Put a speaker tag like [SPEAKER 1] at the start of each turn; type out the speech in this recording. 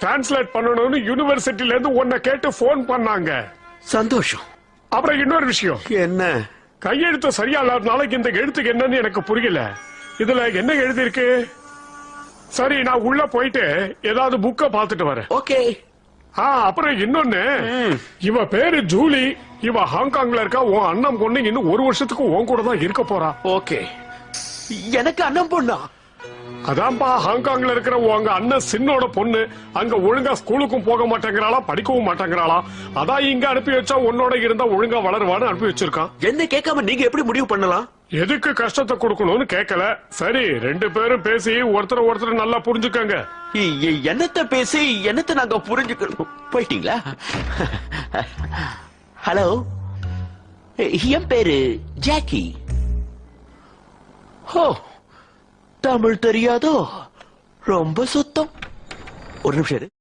[SPEAKER 1] Translate பண்ணணும்னு யூனிவர்சிட்டில இருந்து உன்னை கேட்டு போன் பண்ணாங்க.
[SPEAKER 2] சந்தோஷம்.
[SPEAKER 1] அப்புறம் இன்னொரு விஷயம்.
[SPEAKER 2] என்ன?
[SPEAKER 1] கையெழுத்து சரியா இல்லாதனால இந்த எழுத்துக்கு என்னன்னு எனக்கு புரியல. இதுல என்ன எழுதி இருக்கு? சரி, நான் உள்ள போயிட்டு ஏதாவது புக்க பாத்துட்டு வரேன்.
[SPEAKER 2] ஓகே.
[SPEAKER 1] அப்புறம் இன்னொன்னு, இவ பேரு ஜூலி. இவ ஹாங்காங்ல இருக்கா. உன் அண்ணன் பொண்ணு இன்னும் 1 வருஷத்துக்கு உன் கூட தான் இருக்க போறா.
[SPEAKER 2] ஓகே. எனக்கு அண்ணன் பொண்ணா?
[SPEAKER 1] அதான்பா, ஹாங்காங்ல இருக்கிற உங்க அண்ணன் சின்னோட பொண்ணு. அங்க ஒழுங்கா ஸ்கூலுக்கும் போக மாட்டேங்கிறாளா, படிக்கவும் மாட்டேங்கிறாளா. அதான் இங்க அனுப்பி வச்சா உன்னோட இருந்தா ஒழுங்கா வளருவான்னு அனுப்பி வச்சிருக்கான்.
[SPEAKER 2] என்ன கேட்காம நீங்க எப்படி முடிவு பண்ணலாம்?
[SPEAKER 1] எதுக்கு கஷ்டத்தை கொடுக்கணும்னு கேட்கல. சரி, 2 பேரும் பேசி ஒருத்தர் நல்லா புரிஞ்சுக்கங்க.
[SPEAKER 2] என்னத்த பேசி என்னத்த நாங்க புரிஞ்சுக்கணும்? போயிட்டீங்களா? ஹலோ, என் பேரு ஜாக்கி. ஹோ, தமிழ் தெரியாதோ? ரொம்ப சுத்தம். ஒரு நிமிஷம்.